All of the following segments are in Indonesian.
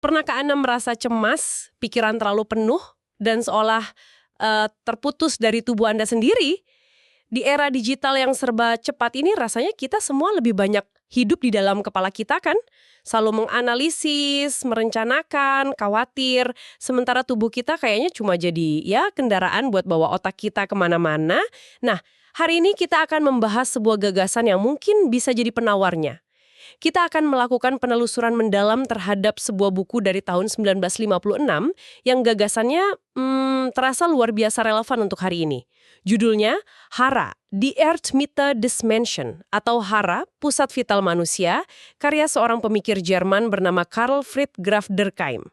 Pernahkah Anda merasa cemas, pikiran terlalu penuh, dan seolah terputus dari tubuh Anda sendiri? Di era digital yang serba cepat ini rasanya kita semua lebih banyak hidup di dalam kepala kita kan? Selalu menganalisis, merencanakan, khawatir, sementara tubuh kita kayaknya cuma jadi ya kendaraan buat bawa otak kita kemana-mana. Nah, hari ini kita akan membahas sebuah gagasan yang mungkin bisa jadi penawarnya. Kita akan melakukan penelusuran mendalam terhadap sebuah buku dari tahun 1956 yang gagasannya terasa luar biasa relevan untuk hari ini. Judulnya Hara, The Earth Mitte des Menschen, atau Hara, Pusat Vital Manusia, karya seorang pemikir Jerman bernama Karl Friedrich Graf Durkheim.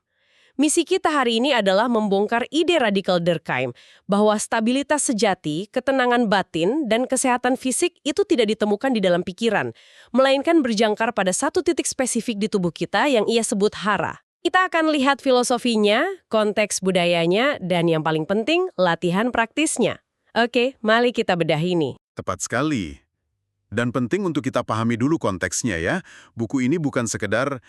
Misi kita hari ini adalah membongkar ide radikal Durkheim bahwa stabilitas sejati, ketenangan batin, dan kesehatan fisik itu tidak ditemukan di dalam pikiran, melainkan berjangkar pada satu titik spesifik di tubuh kita yang ia sebut hara. Kita akan lihat filosofinya, konteks budayanya, dan yang paling penting, latihan praktisnya. Oke, mari kita bedah ini. Tepat sekali. Dan penting untuk kita pahami dulu konteksnya ya. Buku ini bukan sekedar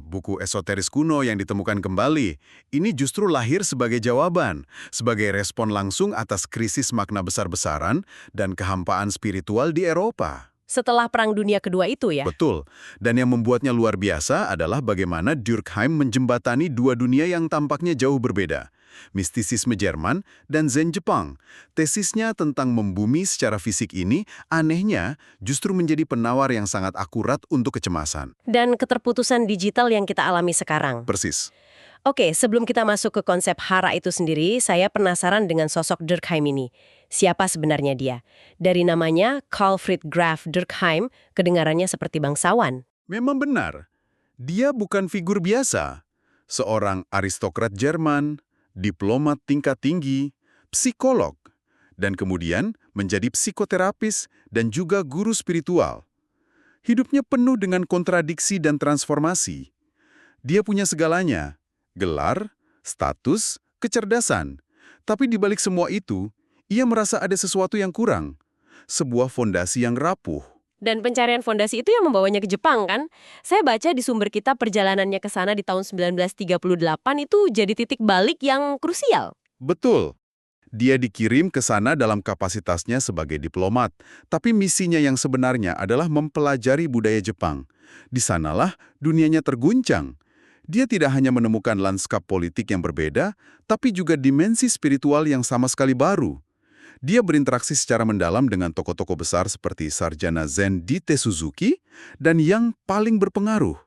buku esoteris kuno yang ditemukan kembali. Ini justru lahir sebagai jawaban, sebagai respon langsung atas krisis makna besar-besaran dan kehampaan spiritual di Eropa. Setelah Perang Dunia Kedua itu ya? Betul. Dan yang membuatnya luar biasa adalah bagaimana Durkheim menjembatani dua dunia yang tampaknya jauh berbeda. Mistisisme Jerman dan Zen Jepang. Tesisnya tentang membumi secara fisik ini, anehnya, justru menjadi penawar yang sangat akurat untuk kecemasan. Dan keterputusan digital yang kita alami sekarang. Persis. Oke, sebelum kita masuk ke konsep hara itu sendiri, saya penasaran dengan sosok Durkheim ini. Siapa sebenarnya dia? Dari namanya, Karl Friedrich Graf Durkheim, kedengarannya seperti bangsawan. Memang benar. Dia bukan figur biasa. Seorang aristokrat Jerman, diplomat tingkat tinggi, psikolog, dan kemudian menjadi psikoterapis dan juga guru spiritual. Hidupnya penuh dengan kontradiksi dan transformasi. Dia punya segalanya, gelar, status, kecerdasan. Tapi di balik semua itu, ia merasa ada sesuatu yang kurang, sebuah fondasi yang rapuh. Dan pencarian fondasi itu yang membawanya ke Jepang, kan? Saya baca di sumber kita perjalanannya ke sana di tahun 1938 itu jadi titik balik yang krusial. Betul. Dia dikirim ke sana dalam kapasitasnya sebagai diplomat, tapi misinya yang sebenarnya adalah mempelajari budaya Jepang. Di sanalah dunianya terguncang. Dia tidak hanya menemukan lanskap politik yang berbeda, tapi juga dimensi spiritual yang sama sekali baru. Dia berinteraksi secara mendalam dengan tokoh-tokoh besar seperti sarjana Zen Dite Suzuki dan yang paling berpengaruh.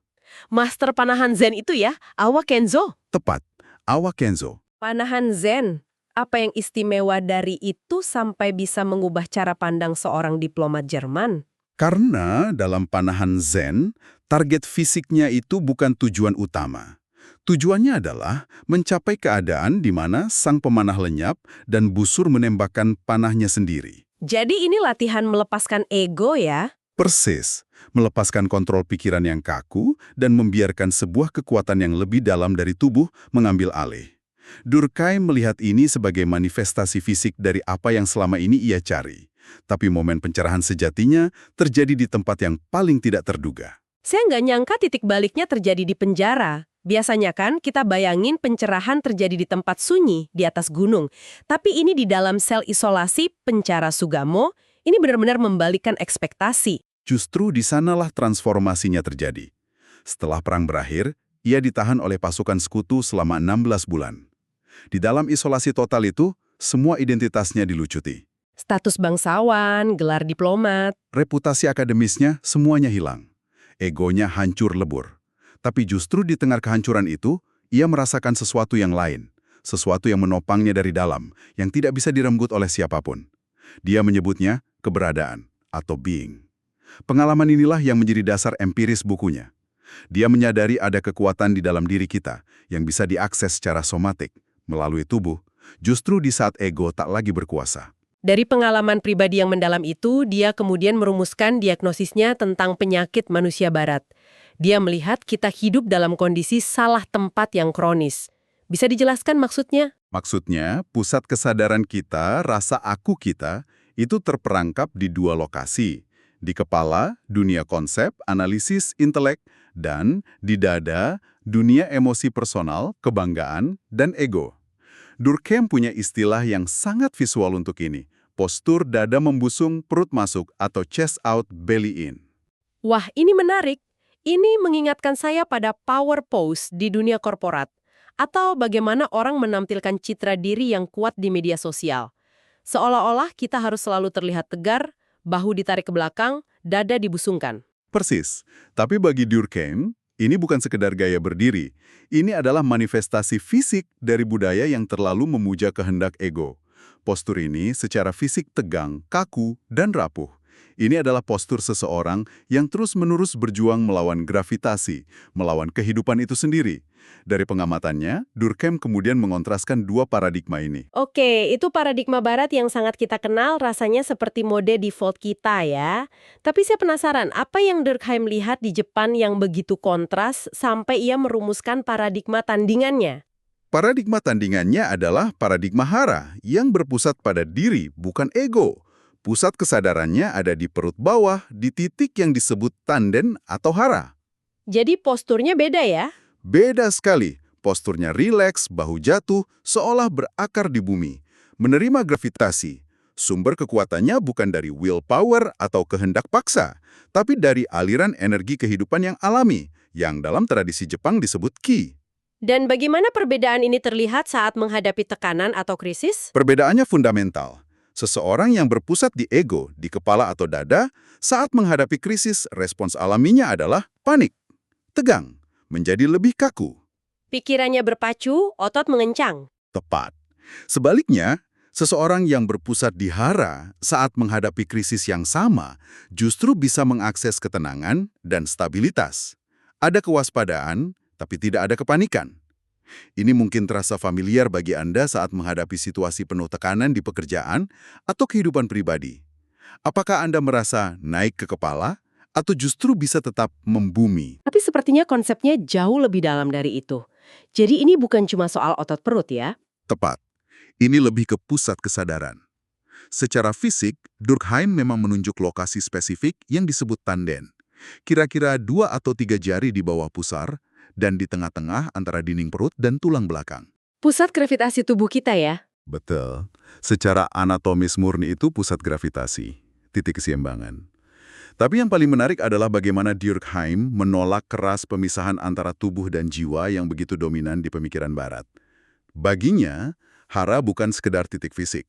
Master panahan Zen itu ya, Awa Kenzo. Tepat, Awa Kenzo. Panahan Zen, apa yang istimewa dari itu sampai bisa mengubah cara pandang seorang diplomat Jerman? Karena dalam panahan Zen, target fisiknya itu bukan tujuan utama. Tujuannya adalah mencapai keadaan di mana sang pemanah lenyap dan busur menembakkan panahnya sendiri. Jadi ini latihan melepaskan ego ya? Persis, melepaskan kontrol pikiran yang kaku dan membiarkan sebuah kekuatan yang lebih dalam dari tubuh mengambil alih. Durkheim melihat ini sebagai manifestasi fisik dari apa yang selama ini ia cari. Tapi momen pencerahan sejatinya terjadi di tempat yang paling tidak terduga. Saya nggak nyangka titik baliknya terjadi di penjara. Biasanya kan kita bayangin pencerahan terjadi di tempat sunyi, di atas gunung. Tapi ini di dalam sel isolasi penjara Sugamo, ini benar-benar membalikkan ekspektasi. Justru di sanalah transformasinya terjadi. Setelah perang berakhir, ia ditahan oleh pasukan sekutu selama 16 bulan. Di dalam isolasi total itu, semua identitasnya dilucuti. Status bangsawan, gelar diplomat. Reputasi akademisnya semuanya hilang. Egonya hancur lebur. Tapi justru di tengah kehancuran itu, ia merasakan sesuatu yang lain. Sesuatu yang menopangnya dari dalam, yang tidak bisa direnggut oleh siapapun. Dia menyebutnya keberadaan atau being. Pengalaman inilah yang menjadi dasar empiris bukunya. Dia menyadari ada kekuatan di dalam diri kita yang bisa diakses secara somatik, melalui tubuh, justru di saat ego tak lagi berkuasa. Dari pengalaman pribadi yang mendalam itu, dia kemudian merumuskan diagnosisnya tentang penyakit manusia barat. Dia melihat kita hidup dalam kondisi salah tempat yang kronis. Bisa dijelaskan maksudnya? Maksudnya, pusat kesadaran kita, rasa aku kita, itu terperangkap di dua lokasi. Di kepala, dunia konsep, analisis, intelek, dan di dada, dunia emosi personal, kebanggaan, dan ego. Durkheim punya istilah yang sangat visual untuk ini. Postur dada membusung, perut masuk, atau chest out, belly in. Wah, ini menarik. Ini mengingatkan saya pada power pose di dunia korporat. Atau bagaimana orang menampilkan citra diri yang kuat di media sosial. Seolah-olah kita harus selalu terlihat tegar, bahu ditarik ke belakang, dada dibusungkan. Persis. Tapi bagi Durkheim, ini bukan sekedar gaya berdiri. Ini adalah manifestasi fisik dari budaya yang terlalu memuja kehendak ego. Postur ini secara fisik tegang, kaku, dan rapuh. Ini adalah postur seseorang yang terus-menerus berjuang melawan gravitasi, melawan kehidupan itu sendiri. Dari pengamatannya, Durkheim kemudian mengontraskan dua paradigma ini. Oke, itu paradigma barat yang sangat kita kenal rasanya seperti mode default kita ya. Tapi saya penasaran, apa yang Durkheim lihat di Jepang yang begitu kontras sampai ia merumuskan paradigma tandingannya? Paradigma tandingannya adalah paradigma hara yang berpusat pada diri, bukan ego. Pusat kesadarannya ada di perut bawah, di titik yang disebut tanden atau hara. Jadi posturnya beda ya? Beda sekali. Posturnya rileks, bahu jatuh, seolah berakar di bumi. Menerima gravitasi. Sumber kekuatannya bukan dari willpower atau kehendak paksa, tapi dari aliran energi kehidupan yang alami, yang dalam tradisi Jepang disebut ki. Dan bagaimana perbedaan ini terlihat saat menghadapi tekanan atau krisis? Perbedaannya fundamental. Seseorang yang berpusat di ego, di kepala atau dada, saat menghadapi krisis, respons alaminya adalah panik, tegang, menjadi lebih kaku. Pikirannya berpacu, otot mengencang. Tepat. Sebaliknya, seseorang yang berpusat di hara saat menghadapi krisis yang sama justru bisa mengakses ketenangan dan stabilitas. Ada kewaspadaan, tapi tidak ada kepanikan. Ini mungkin terasa familiar bagi Anda saat menghadapi situasi penuh tekanan di pekerjaan atau kehidupan pribadi. Apakah Anda merasa naik ke kepala atau justru bisa tetap membumi? Tapi sepertinya konsepnya jauh lebih dalam dari itu. Jadi ini bukan cuma soal otot perut ya? Tepat. Ini lebih ke pusat kesadaran. Secara fisik, Durkheim memang menunjuk lokasi spesifik yang disebut tanden. Kira-kira 2 atau 3 jari di bawah pusar, dan di tengah-tengah antara dinding perut dan tulang belakang. Pusat gravitasi tubuh kita ya? Betul. Secara anatomis murni itu pusat gravitasi, titik keseimbangan. Tapi yang paling menarik adalah bagaimana Durkheim menolak keras pemisahan antara tubuh dan jiwa yang begitu dominan di pemikiran barat. Baginya, hara bukan sekedar titik fisik.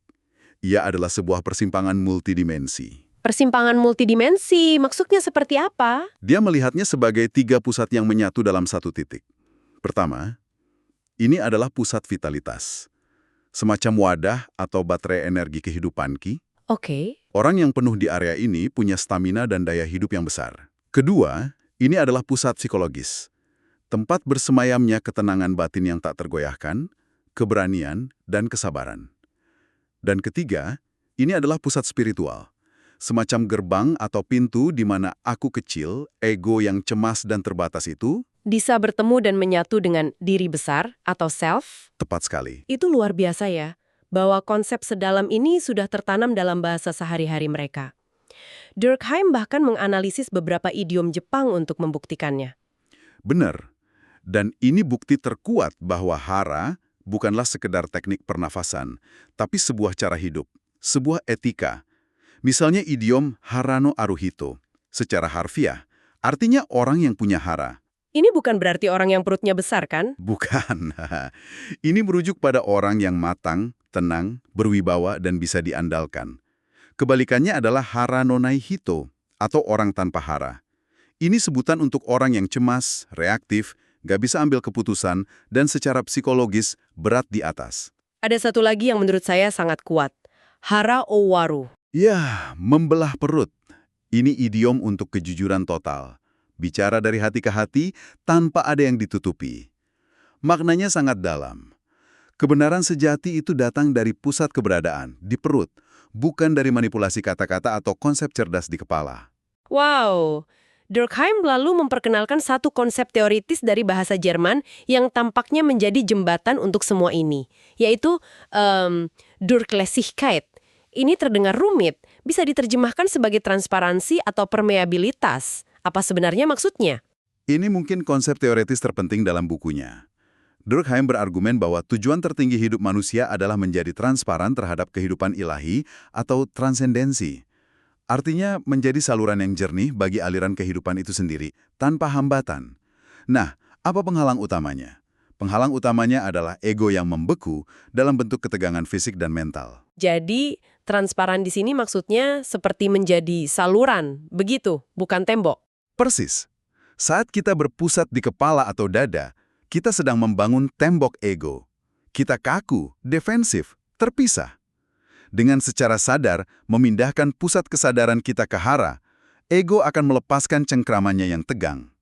Ia adalah sebuah persimpangan multidimensi. Persimpangan multidimensi, maksudnya seperti apa? Dia melihatnya sebagai 3 pusat yang menyatu dalam satu titik. Pertama, ini adalah pusat vitalitas. Semacam wadah atau baterai energi kehidupan ki. Oke. Orang yang penuh di area ini punya stamina dan daya hidup yang besar. Kedua, ini adalah pusat psikologis. Tempat bersemayamnya ketenangan batin yang tak tergoyahkan, keberanian, dan kesabaran. Dan ketiga, ini adalah pusat spiritual. Semacam gerbang atau pintu di mana aku kecil, ego yang cemas dan terbatas itu, Bisa bertemu dan menyatu dengan diri besar atau self? tepat sekali. Itu luar biasa ya, bahwa konsep sedalam ini sudah tertanam dalam bahasa sehari-hari mereka. Durkheim bahkan menganalisis beberapa idiom Jepang untuk membuktikannya. Benar. Dan ini bukti terkuat bahwa hara bukanlah sekedar teknik pernafasan, tapi sebuah cara hidup, sebuah etika. Misalnya idiom Harano Aruhito, secara harfiah, artinya orang yang punya hara. Ini bukan berarti orang yang perutnya besar kan? Bukan. Ini merujuk pada orang yang matang, tenang, berwibawa, dan bisa diandalkan. Kebalikannya adalah Harano Naihito, atau orang tanpa hara. Ini sebutan untuk orang yang cemas, reaktif, gak bisa ambil keputusan, dan secara psikologis berat di atas. Ada satu lagi yang menurut saya sangat kuat. Hara Owaru. Ya, membelah perut. Ini idiom untuk kejujuran total. Bicara dari hati ke hati tanpa ada yang ditutupi. Maknanya sangat dalam. Kebenaran sejati itu datang dari pusat keberadaan, di perut, bukan dari manipulasi kata-kata atau konsep cerdas di kepala. Wow, Durkheim lalu memperkenalkan satu konsep teoritis dari bahasa Jerman yang tampaknya menjadi jembatan untuk semua ini, yaitu Durchlässigkeit. Ini terdengar rumit, bisa diterjemahkan sebagai transparansi atau permeabilitas. Apa sebenarnya maksudnya? Ini mungkin konsep teoretis terpenting dalam bukunya. Durkheim berargumen bahwa tujuan tertinggi hidup manusia adalah menjadi transparan terhadap kehidupan ilahi atau transendensi. Artinya menjadi saluran yang jernih bagi aliran kehidupan itu sendiri, tanpa hambatan. Nah, apa penghalang utamanya? Penghalang utamanya adalah ego yang membeku dalam bentuk ketegangan fisik dan mental. Jadi, transparan di sini maksudnya seperti menjadi saluran, begitu, bukan tembok. Persis. Saat kita berpusat di kepala atau dada, kita sedang membangun tembok ego. Kita kaku, defensif, terpisah. Dengan secara sadar memindahkan pusat kesadaran kita ke hara, ego akan melepaskan cengkramannya yang tegang.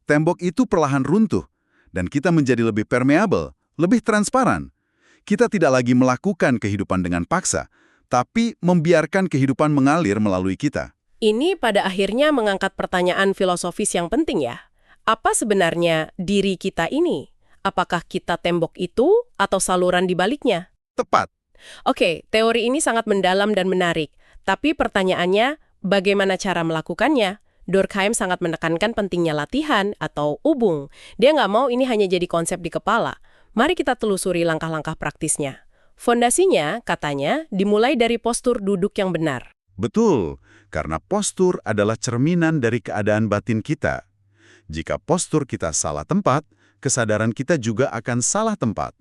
Tembok itu perlahan runtuh, dan kita menjadi lebih permeabel, lebih transparan. Kita tidak lagi melakukan kehidupan dengan paksa, tapi membiarkan kehidupan mengalir melalui kita. Ini pada akhirnya mengangkat pertanyaan filosofis yang penting ya. Apa sebenarnya diri kita ini? Apakah kita tembok itu atau saluran di baliknya? Tepat. Oke, teori ini sangat mendalam dan menarik. Tapi pertanyaannya, bagaimana cara melakukannya? Durkheim sangat menekankan pentingnya latihan atau ubung. Dia nggak mau ini hanya jadi konsep di kepala. Mari kita telusuri langkah-langkah praktisnya. Fondasinya, katanya, dimulai dari postur duduk yang benar. Betul, karena postur adalah cerminan dari keadaan batin kita. Jika postur kita salah tempat, kesadaran kita juga akan salah tempat.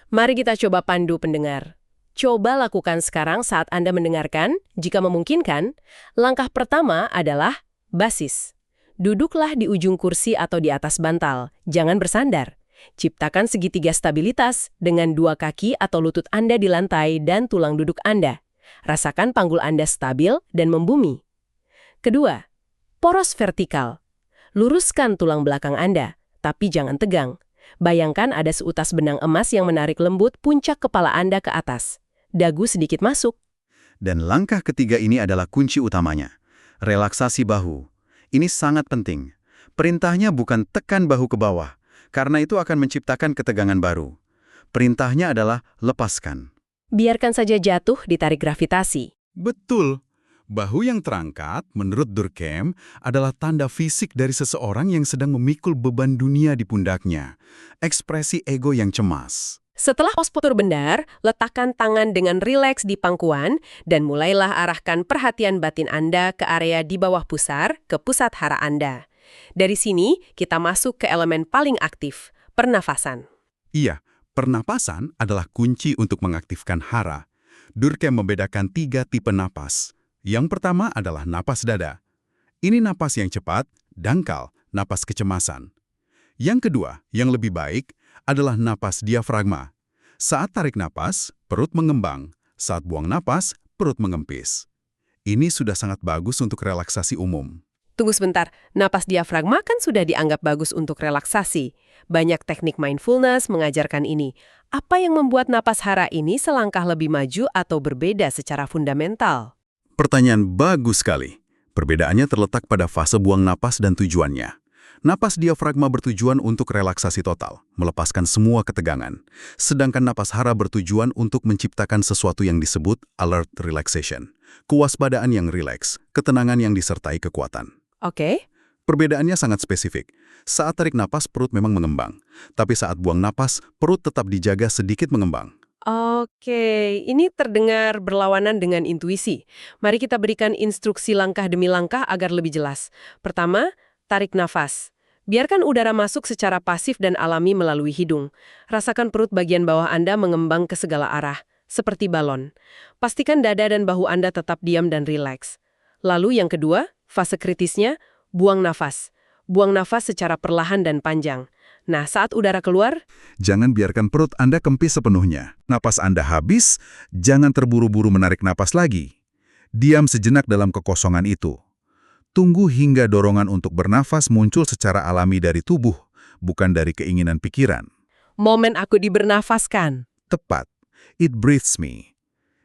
Mari kita coba pandu pendengar. Coba lakukan sekarang saat Anda mendengarkan, jika memungkinkan. Langkah pertama adalah basis. Duduklah di ujung kursi atau di atas bantal, jangan bersandar. Ciptakan segitiga stabilitas dengan dua kaki atau lutut Anda di lantai dan tulang duduk Anda. Rasakan panggul Anda stabil dan membumi. Kedua, poros vertikal. Luruskan tulang belakang Anda, tapi jangan tegang. Bayangkan ada seutas benang emas yang menarik lembut puncak kepala Anda ke atas. Dagu sedikit masuk. Dan langkah ketiga ini adalah kunci utamanya. Relaksasi bahu. Ini sangat penting. Perintahnya bukan tekan bahu ke bawah, karena itu akan menciptakan ketegangan baru. Perintahnya adalah lepaskan. Biarkan saja jatuh ditarik gravitasi. Betul. Bahu yang terangkat, menurut Durkheim, adalah tanda fisik dari seseorang yang sedang memikul beban dunia di pundaknya. Ekspresi ego yang cemas. Setelah postur benar, letakkan tangan dengan rileks di pangkuan dan mulailah arahkan perhatian batin Anda ke area di bawah pusar, ke pusat hara Anda. Dari sini, kita masuk ke elemen paling aktif, pernafasan. Iya, pernapasan adalah kunci untuk mengaktifkan hara. Durkheim membedakan 3 tipe napas. Yang pertama adalah napas dada. Ini napas yang cepat, dangkal, napas kecemasan. Yang kedua, yang lebih baik, adalah napas diafragma. Saat tarik napas, perut mengembang. Saat buang napas, perut mengempis. Ini sudah sangat bagus untuk relaksasi umum. Tunggu sebentar, napas diafragma kan sudah dianggap bagus untuk relaksasi. Banyak teknik mindfulness mengajarkan ini. Apa yang membuat napas hara ini selangkah lebih maju atau berbeda secara fundamental? Pertanyaan bagus sekali. Perbedaannya terletak pada fase buang napas dan tujuannya. Napas diafragma bertujuan untuk relaksasi total, melepaskan semua ketegangan. Sedangkan napas hara bertujuan untuk menciptakan sesuatu yang disebut alert relaxation. Kewaspadaan yang rileks, ketenangan yang disertai kekuatan. Oke. Perbedaannya sangat spesifik. Saat tarik napas, perut memang mengembang. Tapi saat buang napas, perut tetap dijaga sedikit mengembang. Oke, ini terdengar berlawanan dengan intuisi. Mari kita berikan instruksi langkah demi langkah agar lebih jelas. Pertama, tarik nafas. Biarkan udara masuk secara pasif dan alami melalui hidung. Rasakan perut bagian bawah Anda mengembang ke segala arah, seperti balon. Pastikan dada dan bahu Anda tetap diam dan rileks. Lalu yang kedua, fase kritisnya, buang nafas. Buang nafas secara perlahan dan panjang. Nah, saat udara keluar, Jangan biarkan perut Anda kempis sepenuhnya. Napas Anda habis, jangan terburu-buru menarik napas lagi. Diam sejenak dalam kekosongan itu. Tunggu hingga dorongan untuk bernafas muncul secara alami dari tubuh, bukan dari keinginan pikiran. momen aku dibernafaskan. Tepat. It breathes me.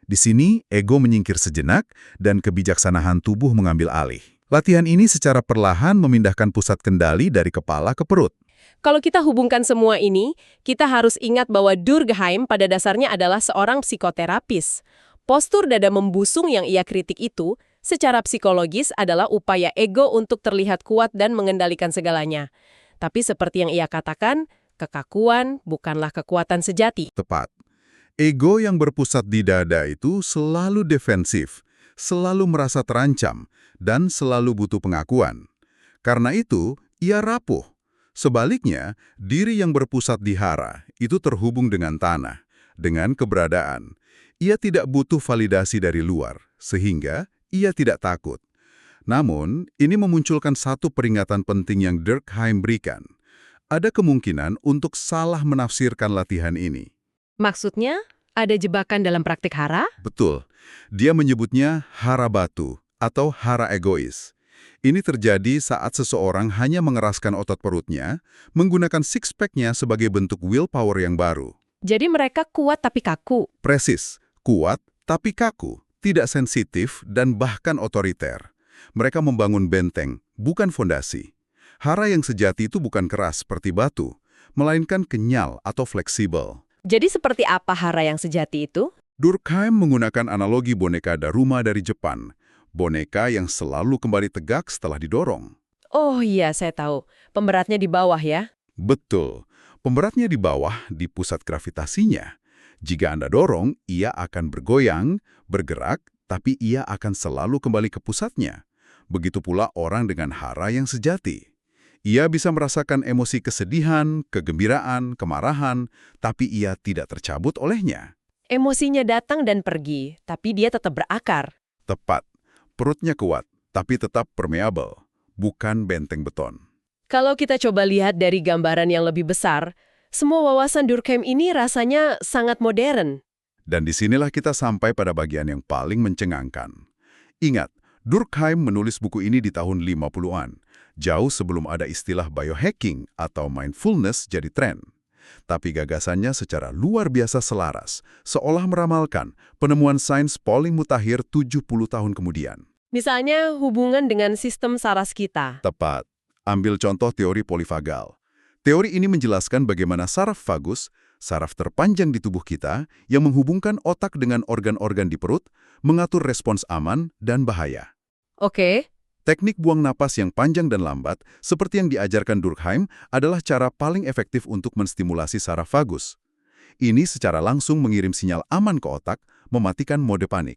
Di sini, ego menyingkir sejenak dan kebijaksanaan tubuh mengambil alih. Latihan ini secara perlahan memindahkan pusat kendali dari kepala ke perut. Kalau kita hubungkan semua ini, kita harus ingat bahwa Durkheim pada dasarnya adalah seorang psikoterapis. Postur dada membusung yang ia kritik itu, secara psikologis adalah upaya ego untuk terlihat kuat dan mengendalikan segalanya. Tapi seperti yang ia katakan, kekakuan bukanlah kekuatan sejati. Tepat. Ego yang berpusat di dada itu selalu defensif, selalu merasa terancam, dan selalu butuh pengakuan. Karena itu, ia rapuh. Sebaliknya, diri yang berpusat di hara itu terhubung dengan tanah, dengan keberadaan. Ia tidak butuh validasi dari luar, sehingga ia tidak takut. Namun, ini memunculkan satu peringatan penting yang Durkheim berikan. Ada kemungkinan untuk salah menafsirkan latihan ini. Maksudnya, ada jebakan dalam praktik hara? Betul. Dia menyebutnya hara batu atau hara egois. Ini terjadi saat seseorang hanya mengeraskan otot perutnya, menggunakan six-pack-nya sebagai bentuk willpower yang baru. Jadi mereka kuat tapi kaku. Presis, kuat tapi kaku, tidak sensitif dan bahkan otoriter. Mereka membangun benteng, bukan fondasi. Hara yang sejati itu bukan keras seperti batu, melainkan kenyal atau fleksibel. Jadi seperti apa hara yang sejati itu? Durkheim menggunakan analogi boneka Daruma dari Jepang. Boneka yang selalu kembali tegak setelah didorong. Oh iya, saya tahu. Pemberatnya di bawah ya? Betul. Pemberatnya di bawah di pusat gravitasinya. Jika Anda dorong, ia akan bergoyang, bergerak, tapi ia akan selalu kembali ke pusatnya. Begitu pula orang dengan hara yang sejati. Ia bisa merasakan emosi kesedihan, kegembiraan, kemarahan, tapi ia tidak tercabut olehnya. Emosinya datang dan pergi, tapi dia tetap berakar. Tepat. Perutnya kuat, tapi tetap permeable, bukan benteng beton. Kalau kita coba lihat dari gambaran yang lebih besar, semua wawasan Durkheim ini rasanya sangat modern. Dan disinilah kita sampai pada bagian yang paling mencengangkan. Ingat, Durkheim menulis buku ini di tahun 50-an, jauh sebelum ada istilah biohacking atau mindfulness jadi tren. Tapi gagasannya secara luar biasa selaras, seolah meramalkan penemuan sains Pauling mutakhir 70 tahun kemudian. Misalnya hubungan dengan sistem saraf kita. Tepat. Ambil contoh teori polifagal. Teori ini menjelaskan bagaimana saraf vagus, saraf terpanjang di tubuh kita, yang menghubungkan otak dengan organ-organ di perut, mengatur respons aman dan bahaya. Oke. Teknik buang napas yang panjang dan lambat, seperti yang diajarkan Durkheim, adalah cara paling efektif untuk menstimulasi saraf vagus. Ini secara langsung mengirim sinyal aman ke otak, mematikan mode panik.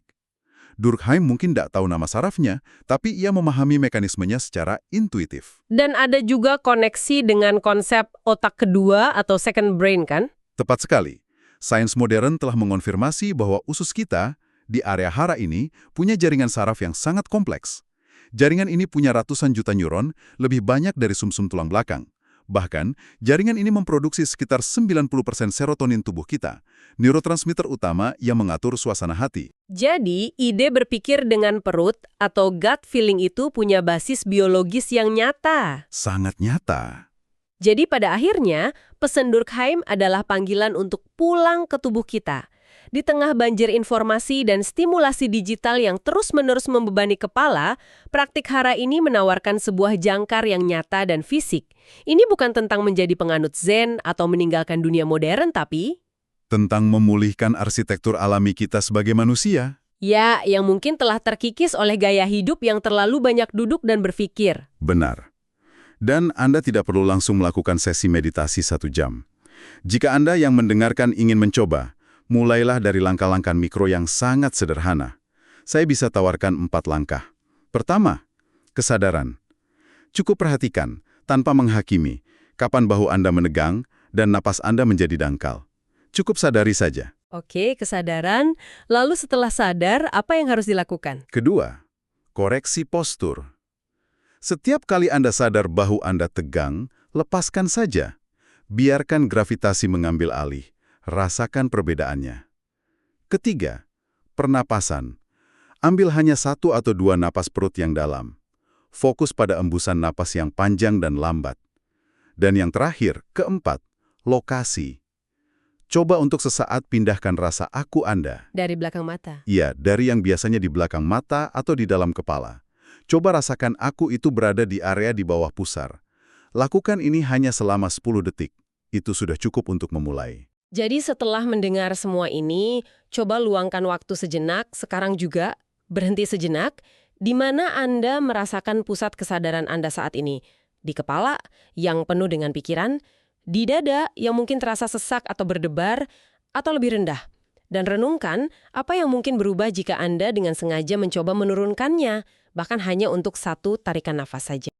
Durkheim mungkin tidak tahu nama sarafnya, tapi ia memahami mekanismenya secara intuitif. Dan ada juga koneksi dengan konsep otak kedua atau second brain kan? Tepat sekali. Sains modern telah mengonfirmasi bahwa usus kita, di area hara ini, punya jaringan saraf yang sangat kompleks. Jaringan ini punya ratusan juta neuron, lebih banyak dari sumsum tulang belakang. Bahkan, jaringan ini memproduksi sekitar 90% serotonin tubuh kita, neurotransmitter utama yang mengatur suasana hati. Jadi, ide berpikir dengan perut atau gut feeling itu punya basis biologis yang nyata. Sangat nyata. Jadi pada akhirnya, pesan Durkheim adalah panggilan untuk pulang ke tubuh kita. Di tengah banjir informasi dan stimulasi digital yang terus-menerus membebani kepala, praktik hara ini menawarkan sebuah jangkar yang nyata dan fisik. Ini bukan tentang menjadi penganut Zen atau meninggalkan dunia modern, tapi Tentang memulihkan arsitektur alami kita sebagai manusia. ya, yang mungkin telah terkikis oleh gaya hidup yang terlalu banyak duduk dan berpikir. Benar. Dan Anda tidak perlu langsung melakukan sesi meditasi 1 jam. Jika Anda yang mendengarkan ingin mencoba, mulailah dari langkah-langkah mikro yang sangat sederhana. Saya bisa tawarkan 4 langkah. Pertama, kesadaran. Cukup perhatikan, tanpa menghakimi, kapan bahu Anda menegang dan napas Anda menjadi dangkal. Cukup sadari saja. Oke, kesadaran. Lalu setelah sadar, apa yang harus dilakukan? Kedua, koreksi postur. Setiap kali Anda sadar bahu Anda tegang, lepaskan saja. Biarkan gravitasi mengambil alih. Rasakan perbedaannya. Ketiga, pernapasan. Ambil hanya 1 atau 2 napas perut yang dalam. Fokus pada embusan napas yang panjang dan lambat. Dan yang terakhir, keempat, lokasi. Coba untuk sesaat pindahkan rasa aku Anda. Dari belakang mata. Iya, dari yang biasanya di belakang mata atau di dalam kepala. Coba rasakan aku itu berada di area di bawah pusar. Lakukan ini hanya selama 10 detik. Itu sudah cukup untuk memulai. Jadi setelah mendengar semua ini, coba luangkan waktu sejenak, sekarang juga, berhenti sejenak, di mana Anda merasakan pusat kesadaran Anda saat ini. Di kepala, yang penuh dengan pikiran, di dada, yang mungkin terasa sesak atau berdebar, atau lebih rendah. Dan renungkan apa yang mungkin berubah jika Anda dengan sengaja mencoba menurunkannya, bahkan hanya untuk satu tarikan nafas saja.